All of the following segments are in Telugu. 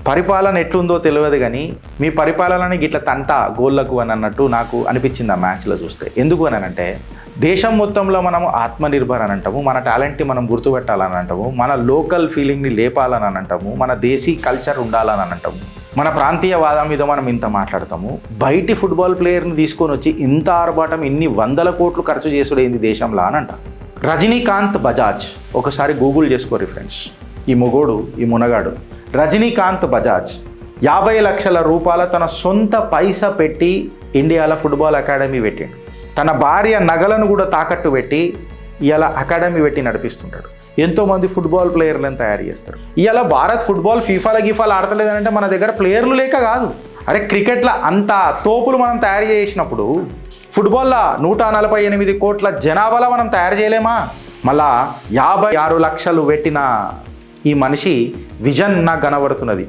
పరిపాలన ఎట్లుందో తెలియదు కానీ మీ పరిపాలనని గిట్ల తంట గోళ్లకు అని అన్నట్టు నాకు అనిపించింది ఆ మ్యాచ్లో చూస్తే. ఎందుకు అని అంటే దేశం మొత్తంలో మనము ఆత్మనిర్భర్ అని అంటాము, మన టాలెంట్ని మనం గుర్తుపెట్టాలని అంటాము, మన లోకల్ ఫీలింగ్ని లేపాలని అని అంటాము, మన దేశీ కల్చర్ ఉండాలని అంటాము, మన ప్రాంతీయవాదం మీద మనం ఇంత మాట్లాడతాము. బయటి ఫుట్బాల్ ప్లేయర్ని తీసుకొని వచ్చి ఇంత ఆర్భాటం ఇన్ని 100 కోట్లు ఖర్చు చేసుడైంది దేశంలో అని అంట. రజనీకాంత్ బజాజ్ ఒకసారి గూగుల్ చేసుకోరు ఫ్రెండ్స్. ఈ మొగోడు ఈ మునగాడు రజనీకాంత్ బజాజ్ 50 లక్షల రూపాయల తన సొంత పైసా పెట్టి ఇండియాలో ఫుట్బాల్ అకాడమీ పెట్టిండు. తన భార్య నగలను కూడా తాకట్టు పెట్టి ఇలా అకాడమీ పెట్టి నడిపిస్తుంటాడు. ఎంతోమంది ఫుట్బాల్ ప్లేయర్లను తయారు చేస్తారు. ఇలా భారత్ ఫుట్బాల్ ఫీఫాలు ఆడతలేదంటే మన దగ్గర ప్లేయర్లు లేక కాదు. అరే క్రికెట్లో అంత తోపులు మనం తయారు చేసినప్పుడు ఫుట్బాల్లో 148 కోట్ల జనాభాలో మనం తయారు చేయలేమా? మళ్ళా 56 లక్షలు పెట్టిన ఈ మనిషి విజన్ నాకు కనబడుతున్నది.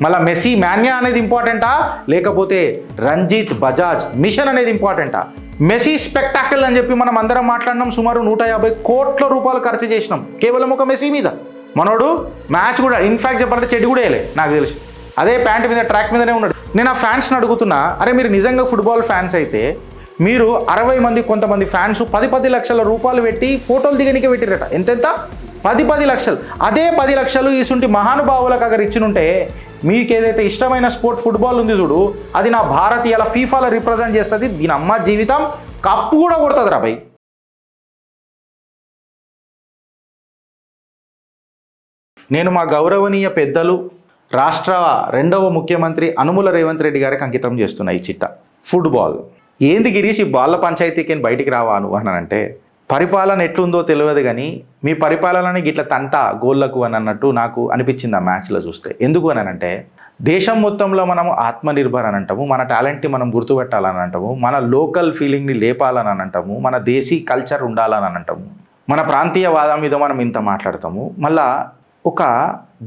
మళ్ళీ మెస్సీ మాన్యా అనేది ఇంపార్టెంటా లేకపోతే రంజిత్ బజాజ్ మిషన్ అనేది ఇంపార్టెంటా? మెస్సీ స్పెక్టాకిల్ అని చెప్పి మనం అందరం మాట్లాడినాం. సుమారు 150 కోట్ల రూపాయలు ఖర్చు చేసినాం కేవలం ఒక మెస్సీ మీద. మనోడు మ్యాచ్ కూడా ఇన్ఫ్యాక్ట్ చెప్పాలంటే చెడ్డి కూడా వేయలే నాకు తెలిసి. అదే ప్యాంట్ మీద ట్రాక్ మీదనే ఉన్నాడు. నేను ఆ ఫ్యాన్స్ని అడుగుతున్నా, అరే మీరు నిజంగా ఫుట్బాల్ ఫ్యాన్స్ అయితే మీరు 60 మంది కొంతమంది ఫ్యాన్స్ 10 లక్షల రూపాయలు పెట్టి ఫోటోలు దిగనికే పెట్టిరట. ఎంతెంత 10 లక్షలు. అదే 10 లక్షలు ఈసుంటి మహానుభావులకు అక్కడ ఇచ్చినుంటే మీకు ఏదైతే ఇష్టమైన స్పోర్ట్ ఫుట్బాల్ ఉంది చూడు, అది నా భారత్ ఇలా ఫీఫాలో రిప్రజెంట్ చేస్తుంది. దీని అమ్మ జీవితం కప్పు కూడా కొడుతుంది రా భయ్. నేను మా గౌరవనీయ పెద్దలు రాష్ట్ర 2వ ముఖ్యమంత్రి అనుముల రేవంత్ రెడ్డి గారికి అంకితం చేస్తున్నా ఈ చిట్ట. ఫుట్బాల్ ఏంది గిరీష్ ఈ బాల్ల పంచాయతీకి బయటికి రావా నువ్వు అని అంటే పరిపాలన ఎట్లుందో తెలియదు కానీ మీ పరిపాలనని గిట్ల తంట గోళ్లకు అని అన్నట్టు నాకు అనిపించింది ఆ మ్యాచ్లో చూస్తే. ఎందుకు అని అంటే దేశం మొత్తంలో మనము ఆత్మనిర్భర్ అని అంటాము, మన టాలెంట్ని మనం గుర్తుపెట్టాలని అంటాము, మన లోకల్ ఫీలింగ్ని లేపాలని అని అంటాము, మన దేశీ కల్చర్ ఉండాలని అంటాము, మన ప్రాంతీయవాదం మీద మనం ఇంత మాట్లాడతాము. మళ్ళా ఒక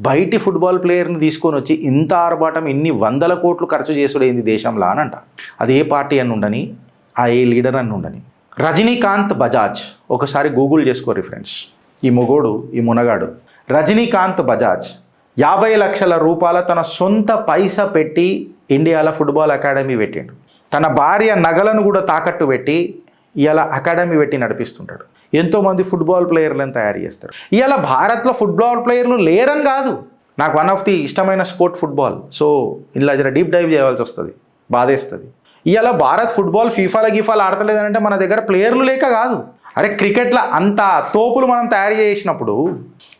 బయటి ఫుట్బాల్ ప్లేయర్ని తీసుకొని వచ్చి ఇంత ఆర్భాటం ఇన్ని 100 కోట్లు ఖర్చు చేసుడైంది దేశంలో అని అంట. అది ఏ పార్టీ అని ఉండని, ఆ ఏ లీడర్ అని ఉండని. రజనీకాంత్ బజాజ్ ఒకసారి గూగుల్ చేసుకోరు ఫ్రెండ్స్. ఈ మొగోడు ఈ మునగాడు రజనీకాంత్ బజాజ్ 50 లక్షల రూపాయల తన సొంత పైసా పెట్టి ఇండియాలో ఫుట్బాల్ అకాడమీ పెట్టిండు. తన భార్య నగలను కూడా తాకట్టు పెట్టి ఇలా అకాడమీ పెట్టి నడిపిస్తుంటాడు. ఎంతోమంది ఫుట్బాల్ ప్లేయర్లను తయారు చేస్తారు. ఇలా భారత్లో ఫుట్బాల్ ప్లేయర్లు లేరని కాదు, నాకు వన్ ఆఫ్ ది ఇష్టమైన స్పోర్ట్ ఫుట్బాల్. సో ఇలా జర డీప్ డైవ్ చేయాల్సి వస్తుంది, బాధేస్తుంది. ఇలా భారత్ ఫుట్బాల్ ఫీఫాలు ఆడతలేదంటే మన దగ్గర ప్లేయర్లు లేక కాదు. అరే క్రికెట్లో అంత తోపులు మనం తయారు చేసినప్పుడు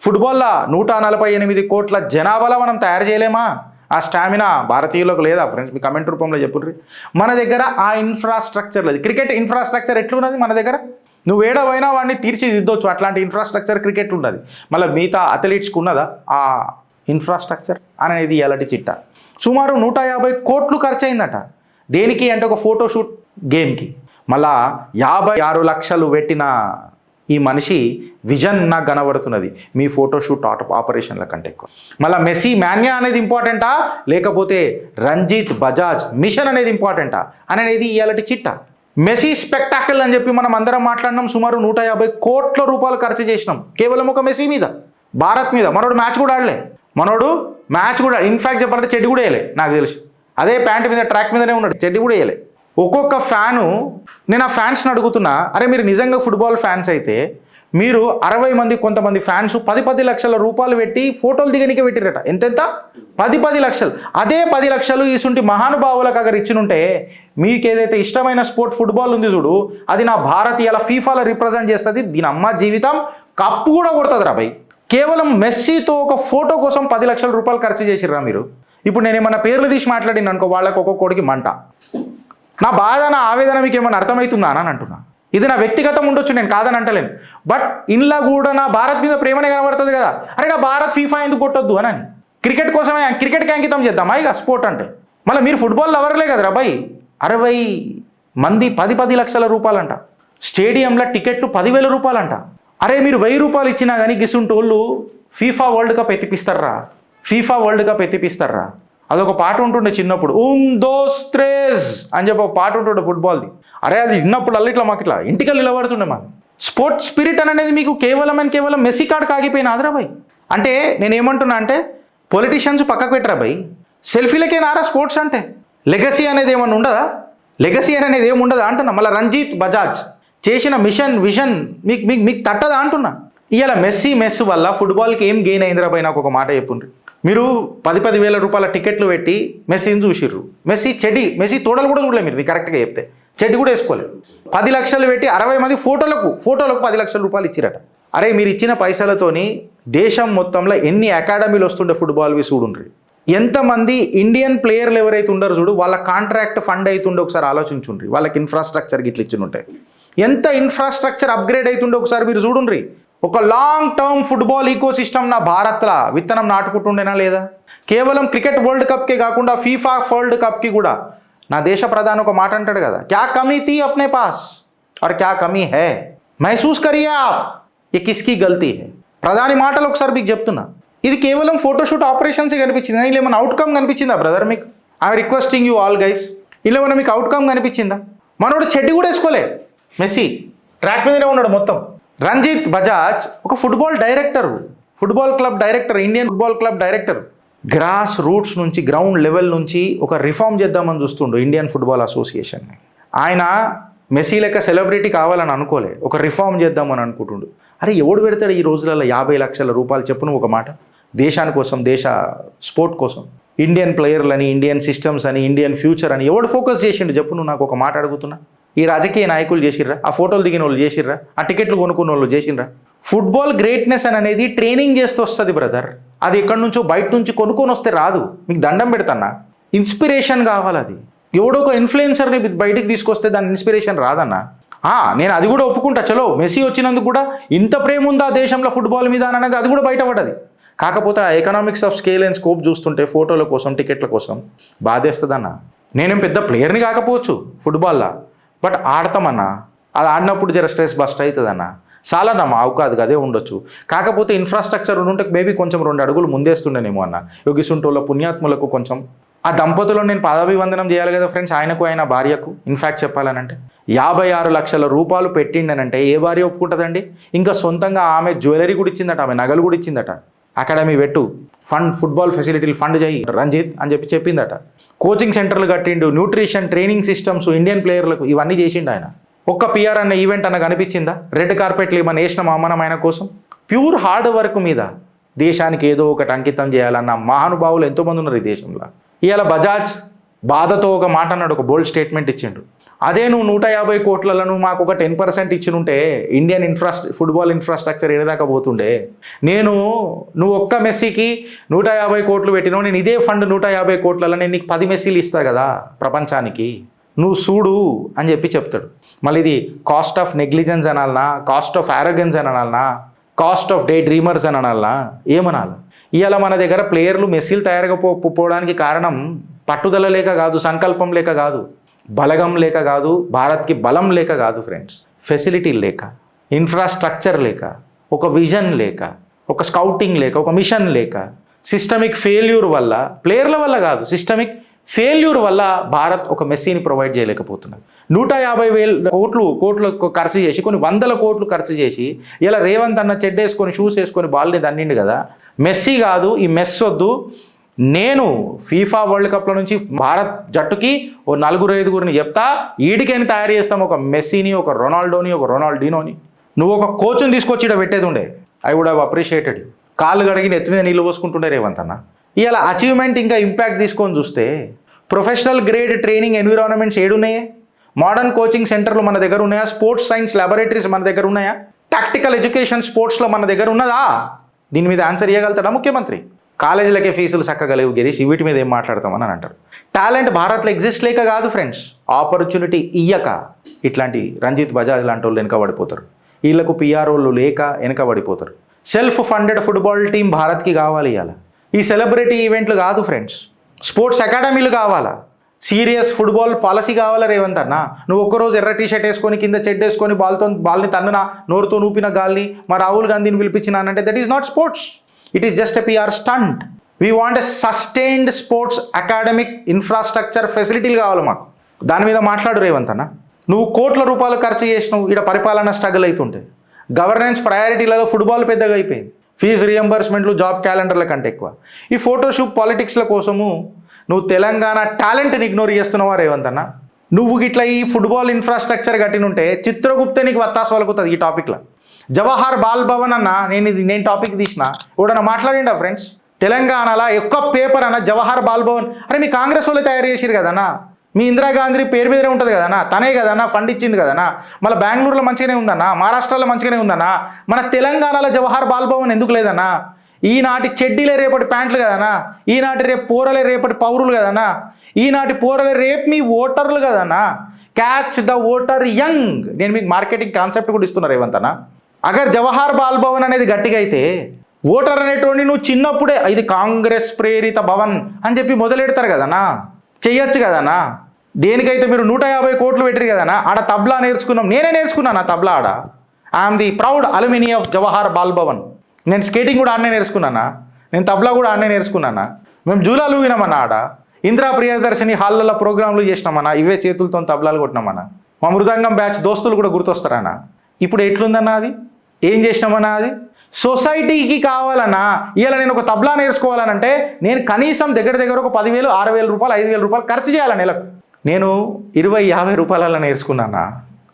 ఫుట్బాల్లో 148 కోట్ల జనాభాలో మనం తయారు చేయలేమా? ఆ స్టామినా భారతీయులకు లేదా ఫ్రెండ్స్? మీ కమెంట్ రూపంలో చెప్పుర్రి. మన దగ్గర ఆ ఇన్ఫ్రాస్ట్రక్చర్ లేదు. క్రికెట్ ఇన్ఫ్రాస్ట్రక్చర్ ఎట్లున్నది మన దగ్గర? నువ్వు ఏడవైనా వాడిని తీర్చిదిద్దొచ్చు, అట్లాంటి ఇన్ఫ్రాస్ట్రక్చర్ క్రికెట్ ఉన్నది. మళ్ళీ మిగతా అథ్లెట్స్కి ఉన్నదా ఆ ఇన్ఫ్రాస్ట్రక్చర్ అనేది ఎలాంటి చిట్ట? సుమారు 150 కోట్లు ఖర్చు అయిందట. దేనికి అంటే ఒక ఫోటోషూట్ గేమ్కి. మళ్ళా 56 లక్షలు పెట్టిన ఈ మనిషి విజన్ నాకు కనబడుతున్నది మీ ఫోటోషూట్ ఆపరేషన్ల కంటే ఎక్కువ. మళ్ళీ మెస్సీ మాన్యా అనేది ఇంపార్టెంటా లేకపోతే రంజిత్ బజాజ్ మిషన్ అనేది ఇంపార్టెంటా అనేది ఇలాంటి చిట్ట. మెస్సీ స్పెక్టాకిల్ అని చెప్పి మనం అందరం మాట్లాడినాం. సుమారు 150 కోట్ల రూపాయలు ఖర్చు చేసినాం కేవలం ఒక మెస్సీ మీద, భారత్ మీద. మనోడు మ్యాచ్ కూడా ఆడలే. మనోడు మ్యాచ్ కూడా ఇన్ఫ్యాక్ట్ చెప్పాలంటే చెడ్డి కూడా వేయలే నాకు తెలిసి. అదే ప్యాంట్ మీద ట్రాక్ మీదనే ఉన్నాడు, చెడ్డి కూడా వేయలే. ఒక్కొక్క ఫ్యాను, నేను ఆ ఫ్యాన్స్ని అడుగుతున్నా, అరే మీరు నిజంగా ఫుట్బాల్ ఫ్యాన్స్ అయితే మీరు 60 మంది కొంతమంది ఫ్యాన్స్ 10 లక్షల రూపాయలు పెట్టి ఫోటోలు దిగనికే పెట్టిరట. ఎంతెంత 10 లక్షలు. అదే 10 లక్షలు ఈసుంటి మహానుభావులకు అక్కడ ఇచ్చినుంటే మీకు ఏదైతే ఇష్టమైన స్పోర్ట్ ఫుట్బాల్ ఉంది చూడు, అది నా భారత్ ఇలా ఫీఫాలో రిప్రజెంట్ చేస్తుంది. దీని అమ్మ జీవితం కప్పు కూడా కొడుతుంది రా భయ్. కేవలం మెస్సీతో ఒక ఫోటో కోసం 10 లక్షల రూపాయలు ఖర్చు చేసిర్రా మీరు. ఇప్పుడు నేను ఏమన్నా పేర్లు తీసి మాట్లాడిన అనుకో, వాళ్ళకి ఒక్కొక్కడికి మంట. నా బాధ నా ఆవేదన మీకు ఏమన్నా అర్థమవుతుందా అని అంటున్నా. ఇది నా వ్యక్తిగతం ఉండొచ్చు, నేను కాదని అంటలేను. బట్ ఇంట్లో కూడా నా భారత్ మీద ప్రేమనే కనబడుతుంది కదా. అరే నా భారత్ ఫీఫా ఎందుకు కొట్టొద్దు అని. క్రికెట్ కోసమే, క్రికెట్కి అంకితం చేద్దామా ఇక స్పోర్ట్ అంటే. మళ్ళీ మీరు ఫుట్బాల్ లవర్లే కదరా భయ్. 60 మంది 10 లక్షల రూపాయలంట. స్టేడియంలో టికెట్లు 10,000 రూపాయలంట. అరే మీరు 1000 రూపాయలు ఇచ్చినా కానీ గిసుంటోళ్ళు ఫీఫా వరల్డ్ కప్ ఎత్తిపిస్తారా? ఫీఫా వరల్డ్ కప్ ఎత్తిపిస్తారా? అదొక పాట ఉంటుండే చిన్నప్పుడు, దోస్ త్రేస్ అని చెప్పి ఒక పాట ఉంటుండే ఫుట్బాల్ది. అరే అది విన్నప్పుడు ఇట్లా మాకు ఇట్లా ఇంటికల్ నిలబడుతుండే మాకు. స్పోర్ట్స్ స్పిరిట్ అనేది మీకు కేవలం మెస్సీ కార్డ్ కాగిపోయిన ఆదరాబాయ్. అంటే నేను ఏమంటున్నా అంటే పొలిటీషియన్స్ పక్కకు పెట్టరా భయ్, సెల్ఫీలకే నారా స్పోర్ట్స్ అంటే. లెగసీ అనేది ఏమన్నా ఉండదా? లెగసీ అనేది ఏమి ఉండదా అంటున్నా. మళ్ళీ రంజిత్ బజాజ్ చేసిన విజన్ మీకు తట్టదా అంటున్నా. ఇవాళ మెస్ వల్ల ఫుట్బాల్కి ఏం గెయిన్ అయిందిరా భయ్, నాకు ఒక మాట చెప్పుండ్రి. మీరు 10,000 రూపాయల టికెట్లు పెట్టి మెస్సీని చూసిర్రు. మెస్సీ తోడలు కూడా చూడలేదు మీరు కరెక్ట్గా చెప్తే. చెడ్డి కూడా వేసుకోలేదు. 10 లక్షలు పెట్టి 60 మంది ఫోటోలకు 10 లక్షల రూపాయలు ఇచ్చిరట. అరే మీరు ఇచ్చిన పైసలతోని దేశం మొత్తంలో ఎన్ని అకాడమీలు వస్తుండే ఫుట్బాల్వి చూడుండ్రి. ఎంతమంది ఇండియన్ ప్లేయర్లు ఎవరైతే ఉండరు చూడు, వాళ్ళ కాంట్రాక్ట్ ఫండ్ అవుతుండే ఒకసారి ఆలోచించుండ్రి. వాళ్ళకి ఇన్ఫ్రాస్ట్రక్చర్ గిట్ల ఇచ్చినుంటాయి. ఎంత ఇన్ఫ్రాస్ట్రక్చర్ అప్గ్రేడ్ అవుతుండే ఒకసారి మీరు చూడుండ్రి. ఒక long term football ecosystem నా భారత్లో విత్తనం నాటుకుంటుండేనా లేదా? కేవలం క్రికెట్ వరల్డ్ కప్కే కాకుండా ఫీఫా వరల్డ్ కప్కి కూడా నా దేశ ప్రధాని ఒక మాట అంటాడు కదా, క్యా కమీ థీ అప్నే పాస్ और क्या कमी है महसूस करिए आप ये किसकी गलती है. ప్రధాని మాటలు ఒకసారి మీకు చెప్తున్నా. ఇది కేవలం ఫోటోషూట్ ఆపరేషన్స్ కనిపించిందా? ఇలా ఏమైనా అవుట్కమ్ కనిపించిందా బ్రదర్ మీకు? I'm requesting you all guys, ఇలా ఏమైనా మీకు అవుట్కమ్ కనిపించిందా? మనోడు చెడ్డి కూడా వేసుకోలే, మెస్సీ ట్రాక్ మీదనే ఉన్నాడు మొత్తం. రంజిత్ బజాజ్ ఒక football director, football club director, Indian football club director. Grass roots నుంచి గ్రౌండ్ లెవెల్ నుంచి ఒక రిఫార్మ్ చేద్దామని చూస్తుండు ఇండియన్ ఫుట్బాల్ అసోసియేషన్ని. ఆయన మెస్సీ లెక్క సెలబ్రిటీ కావాలని అనుకోలే, ఒక రిఫార్మ్ చేద్దామని అనుకుంటుండు. అరే ఎవడు పెడతాడు ఈ రోజులలో 50 లక్షల రూపాయలు చెప్పును ఒక మాట దేశాని కోసం, దేశ స్పోర్ట్ కోసం, ఇండియన్ ప్లేయర్లని, ఇండియన్ సిస్టమ్స్ అని, ఇండియన్ ఫ్యూచర్ అని ఎవడు ఫోకస్ చేసిండు చెప్పు నువ్వు? నాకు ఒక మాట అడుగుతున్నా. ఈ రాజకీయ నాయకులు చేసిర్రా? ఆ ఫోటోలు దిగిన వాళ్ళు చేసిర్రా? ఆ టికెట్లు కొనుక్కున్న వాళ్ళు చేసిర్రా? ఫుట్బాల్ గ్రేట్నెస్ అనేది ట్రైనింగ్ చేస్తూ వస్తుంది బ్రదర్. అది ఎక్కడి నుంచో బయట నుంచి కొనుక్కొని వస్తే రాదు. మీకు దండం పెడతాన్నా, ఇన్స్పిరేషన్ కావాలి. అది ఎవడో ఒక ఇన్ఫ్లుయెన్సర్ని బయటికి తీసుకొస్తే దాని ఇన్స్పిరేషన్ రాదన్నా. నేను అది కూడా ఒప్పుకుంటా. చలో మెస్సీ వచ్చినందుకు కూడా ఇంత ప్రేమ ఉందా దేశంలో ఫుట్బాల్ మీద అనేది అది కూడా బయటపడ్డది. కాకపోతే ఆ economics of scale and scope చూస్తుంటే ఫోటోల కోసం, టికెట్ల కోసం బాధేస్తుందన్నా. నేనేం పెద్ద ప్లేయర్ని కాకపోవచ్చు ఫుట్బాల్లో, బట్ ఆడతామన్నా. అది ఆడినప్పుడు జర స్ట్రెస్ బస్ట్ అవుతుందన్నా. చాలా మా అవకాదు అదే ఉండొచ్చు. కాకపోతే ఇన్ఫ్రాస్ట్రక్చర్ ఉంటే మేబీ కొంచెం 2 అడుగులు ముందేస్తుండేనేమో అన్న. యోగిసుంటోళ్ళ పుణ్యాత్ములకు కొంచెం ఆ దంపతులను నేను పాదాభివందనం చేయాలి కదా ఫ్రెండ్స్, ఆయనకు ఆయన భార్యకు. ఇన్ఫ్యాక్ట్ చెప్పాలనంటే 56 లక్షల రూపాయలు పెట్టిండనంటే ఏ భార్య ఒప్పుకుంటుందండి? ఇంకా సొంతంగా ఆమె జ్యువెలరీ కూడా ఇచ్చిందట, ఆమె నగలు కూడా ఇచ్చిందట. అకాడమీ పెట్టు, ఫండ్, ఫుట్బాల్ ఫెసిలిటీలు ఫండ్ చేయి రంజిత్ అని చెప్పిందట. కోచింగ్ సెంటర్లు కట్టిండు, న్యూట్రిషన్ ట్రైనింగ్ సిస్టమ్స్ ఇండియన్ ప్లేయర్లకు ఇవన్నీ చేసిండు ఆయన. ఒక్క పిఆర్ అన్న ఈవెంట్ అన్న కనిపించిందా? రెడ్ కార్పెట్లు ఏమన్నా వేసిన అమ్మనం ఆయన కోసం? ప్యూర్ హార్డ్ వర్క్ మీద దేశానికి ఏదో ఒకటి అంకితం చేయాలన్న మహానుభావులు ఎంతోమంది ఉన్నారు ఈ దేశంలో. ఇవాళ బజాజ్ బాధతో ఒక మాట అన్నాడు, ఒక బోల్డ్ స్టేట్మెంట్ ఇచ్చిండు. అదే నువ్వు 150 కోట్లను మాకు ఒక 10% ఇచ్చినుంటే ఇండియన్ ఫుట్బాల్ ఇన్ఫ్రాస్ట్రక్చర్ ఏదాకా పోతుండే. నువ్వు ఒక్క మెస్సీకి 150 కోట్లు పెట్టినావు, నేను ఇదే ఫండ్ 150 కోట్లలో నేను నీకు 10 మెస్సీలు ఇస్తా కదా ప్రపంచానికి, నువ్వు చూడు అని చెప్తాడు. మళ్ళీ ఇది కాస్ట్ ఆఫ్ నెగ్లిజెన్స్ అనాలనా, కాస్ట్ ఆఫ్ యారోగెన్స్ అని అనాలనా, కాస్ట్ ఆఫ్ డే డ్రీమర్స్ అని అనాలనా, ఏమనాలి? ఇవాళ మన దగ్గర ప్లేయర్లు మెస్సీలు తయారుగా పోవడానికి కారణం పట్టుదల లేక కాదు, సంకల్పం లేక కాదు, బలగం లేక కాదు, భారత్కి బలం లేక కాదు ఫ్రెండ్స్. ఫెసిలిటీ లేక, ఇన్ఫ్రాస్ట్రక్చర్ లేక, ఒక విజన్ లేక, ఒక స్కౌటింగ్ లేక, ఒక మిషన్ లేక, సిస్టమిక్ ఫెయిల్యూర్ వల్ల, ప్లేయర్ల వల్ల కాదు, సిస్టమిక్ ఫెయిల్యూర్ వల్ల భారత్ ఒక మెస్సీని ప్రొవైడ్ చేయలేకపోతున్నది. 150,000 కోట్లు ఖర్చు చేసి, కొన్ని 100 కోట్లు ఖర్చు చేసి ఇలా రేవంత్ అన్న చెడ్డేసుకొని షూస్ వేసుకొని బాల్ని దన్నిండు కదా. మెస్సీ కాదు, ఈ మెస్ వద్దు. నేను ఫీఫా వరల్డ్ కప్ల నుంచి భారత్ జట్టుకి ఓ 4-5 చెప్తా, ఈడికైనా తయారు చేస్తాం ఒక మెస్సీని, ఒక రొనాల్డోని, ఒక రొనాల్డినోని. నువ్వు ఒక కోచ్ని తీసుకొచ్చి ఇక్కడ పెట్టేది ఉండే, ఐ వుడ్ హ్యావ్ అప్రిషియేటెడ్. కాళ్ళు కడిగి నెత్తి మీద నీళ్ళు పోసుకుంటుండే రేవంత్ అన్న. ఇలా అచీవ్మెంట్ ఇంకా ఇంపాక్ట్ తీసుకొని చూస్తే ప్రొఫెషనల్ గ్రేడ్ ట్రైనింగ్ ఎన్విరాన్మెంట్స్ ఏడున్నాయే? మోడర్న్ కోచింగ్ సెంటర్లు మన దగ్గర ఉన్నాయా? స్పోర్ట్స్ సైన్స్ ల్యాబొరేటరీస్ మన దగ్గర ఉన్నాయా? టాక్టికల్ ఎడ్యుకేషన్ స్పోర్ట్స్లో మన దగ్గర ఉన్నదా? దీని మీద ఆన్సర్ ఇవ్వగలుగుతాడా ముఖ్యమంత్రి? కాలేజీలకే ఫీజులు చక్కగలేవు గిరీష్, వీటి మీద ఏం మాట్లాడతామని అని అంటారు. టాలెంట్ భారత్లో ఎగ్జిస్ట్ లేక కాదు ఫ్రెండ్స్, ఆపర్చునిటీ ఇయ్యక ఇట్లాంటి రంజిత్ బజాజ్ లాంటి వాళ్ళు వెనకబడిపోతారు. వీళ్ళకు పిఆర్ఓలు లేక వెనకబడిపోతారు. సెల్ఫ్ ఫండెడ్ ఫుట్బాల్ టీం భారత్కి కావాలి. ఇవాళ ఈ సెలబ్రిటీ ఈవెంట్లు కాదు ఫ్రెండ్స్, స్పోర్ట్స్ అకాడమీలు కావాలా, సీరియస్ ఫుట్బాల్ పాలసీ కావాలా రేవంత్ అన్న? నువ్వు ఒక్కరోజు ఎర్ర టీషర్ట్ వేసుకొని కింద చెడ్డ వేసుకొని బాల్ని తన్నున, నోరుతో నూపిన గాల్ని మా రాహుల్ గాంధీని పిలిపించినానంటే that is not sports, it is just a PR stunt. We want a sustained sports academic infrastructure ఫెసిలిటీలు కావాలి మాకు. దాని మీద మాట్లాడు రేవంత్ అన్న. నువ్వు కోట్ల రూపాయలు ఖర్చు చేసినావు, ఇక్కడ పరిపాలన స్ట్రగుల్ అవుతుంటే, గవర్నెన్స్ ప్రయారిటీలలో ఫుట్బాల్ పెద్దగా అయిపోయింది. ఫీజు రియంబర్స్మెంట్లు జాబ్ క్యాలెండర్ల కంటే ఎక్కువ. ఈ ఫోటోషూట్ పాలిటిక్స్ల కోసము నువ్వు తెలంగాణ టాలెంట్ని ఇగ్నోర్ చేస్తున్నావా రేవంత్ అన్న? నువ్వు గిట్లా ఈ ఫుట్బాల్ ఇన్ఫ్రాస్ట్రక్చర్ కట్టినుంటే చిత్రగుప్త నీకు వత్తాసు వలుకుతుంది ఈ టాపిక్లో. జవహర్ బాల్ భవన్ అన్న నేను టాపిక్ తీసిన ఎవడన్నా మాట్లాడిండా ఫ్రెండ్స్? తెలంగాణలో ఒక్క పేపర్ అన్న జవహర్ బాల్ భవన్ అరే మీ కాంగ్రెస్ వాళ్ళే తయారు చేసిరు కదన్నా, మీ ఇందిరాగాంధీ పేరు మీదనే ఉంటుంది కదన్నా, తనే కదన్నా ఫండ్ ఇచ్చింది కదన్నా. మళ్ళీ బెంగళూరులో మంచిగానే ఉందన్నా, మహారాష్ట్రలో మంచిగానే ఉందన్నా, మన తెలంగాణలో జవహర్ బాల్ భవన్ ఎందుకు లేదన్నా? ఈనాటి చెడ్డీలే రేపటి ప్యాంట్లు కదన్నా, ఈనాటి రేపు పోరలే రేపటి పౌరులు కదన్నా, ఈనాటి పోరలే రేపు మీ ఓటర్లు కదన్నా. Catch the voter young. నేను మీకు మార్కెటింగ్ కాన్సెప్ట్ కూడా ఇస్తున్నా రేవంత్ అన్న. అగర్ జవహర్ బాల్ భవన్ అనేది గట్టిగా అయితే ఓటర్ అనేటువంటి నువ్వు చిన్నప్పుడే ఇది కాంగ్రెస్ ప్రేరిత భవన్ అని చెప్పి మొదలెడతారు కదన్నా, చెయ్యొచ్చు కదన్నా. దేనికైతే మీరు 150 కోట్లు పెట్టారు కదన్నా. ఆడ తబ్లా నేర్చుకున్నాం, నేనే నేర్చుకున్నాను ఆ తబ్లా ఆడ. I'm the proud alumni of Jawahar Bal Bhavan. నేను స్కేటింగ్ కూడా ఆడనే నేర్చుకున్నానా, నేను తబ్లా కూడా ఆడనే నేర్చుకున్నానా. మేము జూలాలు ఊగినామన్నా ఆడ, ఇందిరా ప్రియదర్శిని హాల్లో ప్రోగ్రాంలు చేసినామన్నా, ఇవే చేతులతో తబ్లాలు కొట్టినామన్నా. మా మృదంగం బ్యాచ్ దోస్తులు కూడా గుర్తొస్తారన్నా. ఇప్పుడు ఎట్లుందన్నా అది, ఏం చేసినామన్నా అది? సొసైటీకి కావాలన్నా ఇలా నేను ఒక తబ్లా నేర్చుకోవాలనంటే నేను కనీసం దగ్గర ఒక 10,000, 6,000 రూపాయలు, 5,000 రూపాయలు ఖర్చు చేయాలి నెలకు. నేను 20-50 రూపాయలలో నేర్చుకున్నానా,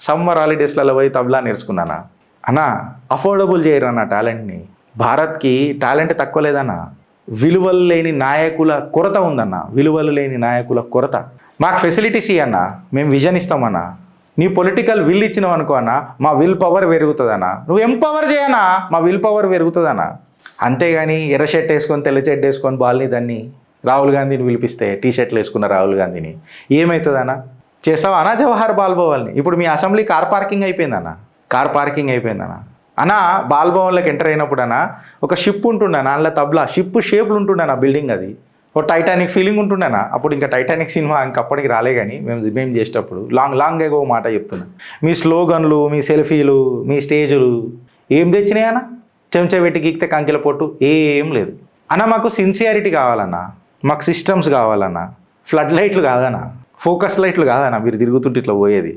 సమ్మర్ హాలిడేస్లలో పోయి తబ్లా నేర్చుకున్నానా. అన్నా అఫోర్డబుల్ చేయరు అన్న టాలెంట్ని. భారత్కి టాలెంట్ తక్కువ లేదన్నా, విలువలు లేని నాయకుల కొరత ఉందన్న, విలువలు లేని నాయకుల కొరత. మాకు ఫెసిలిటీస్ ఇవ్వన్నా, మేము విజన్ ఇస్తామన్నా. నీ పొలిటికల్ విల్ ఇచ్చినావు అనుకో అన్న, మా విల్ పవర్ పెరుగుతుందన్నా. నువ్వు ఎంపవర్ చేయనా, మా విల్ పవర్ పెరుగుతుందన్నా. అంతేగాని ఎర్ర షర్ట్ వేసుకొని తెల్ల షర్ట్ వేసుకొని బాల్ని దాన్ని రాహుల్ గాంధీని పిలిపిస్తే టీ షర్ట్లు వేసుకున్న రాహుల్ గాంధీని ఏమవుతుందన్నా? చేస్తావా అన్నా జవహర్ బాల్ భవన్ని? ఇప్పుడు మీ అసెంబ్లీ కార్ పార్కింగ్ అయిపోయిందన్న, కార్ పార్కింగ్ అయిపోయిందన్న. అన్నా బాల్ భవన్లోకి ఎంటర్ అయినప్పుడు అన్న ఒక షిప్ ఉంటుండేనా, అందులో తబ్లా షిప్ షేప్లు ఉంటుండేనా బిల్డింగ్, అది ఓ టైటానిక్ ఫీలింగ్ ఉంటుండేనా. అప్పుడు ఇంకా టైటానిక్ సినిమా ఇంకప్పటికి రాలే, కానీ మేము చేసేటప్పుడు లాంగ్ ఏగో మాట చెప్తున్నా. మీ స్లోగన్లు, మీ సెల్ఫీలు, మీ స్టేజులు ఏం తెచ్చినాయన్నా? చెంచా పెట్టి గీక్తే కంకెల పొట్టు ఏం లేదు అన్న. మాకు సిన్సియారిటీ కావాలన్నా, మాకు సిస్టమ్స్ కావాలన్నా, ఫ్లడ్ లైట్లు కాదన్నా, ఫోకస్ లైట్లు కాదన్నా మీరు తిరుగుతుంటే ఇట్లా పోయేది.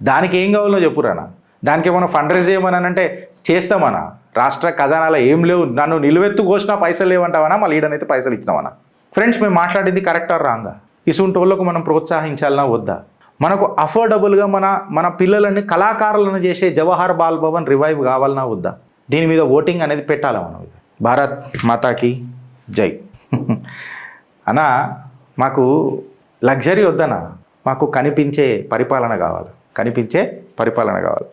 దానికి ఏం కావాలో చెప్పురానా. దానికి ఏమైనా ఫండ్ రైజ్ చేయమని అంటే చేస్తామన్నా. రాష్ట్ర ఖజానాలో ఏం లేవు, నన్ను నిలువెత్తు కోసినా పైసలు లేవంటావన్నా, మా లీడర్నైతే పైసలు ఇచ్చినామన్నా. ఫ్రెండ్స్, మేము మాట్లాడింది కరెక్టా రాంగా? ఇసుంటి వాళ్ళకు మనం ప్రోత్సహించాలన్నా వద్దా? మనకు అఫోర్డబుల్గా మన పిల్లలని కళాకారులను చేసే జవహర్ బాల్ భవన్ రివైవ్ కావాలన్నా వద్దా? దీని మీద ఓటింగ్ అనేది పెట్టాలా మనం? భారత్ మాతాకి జై. అన్నా మాకు లగ్జరీ వద్దనా, మాకు కనిపించే పరిపాలన కావాలి, కనిపించే పరిపాలన కావాలి.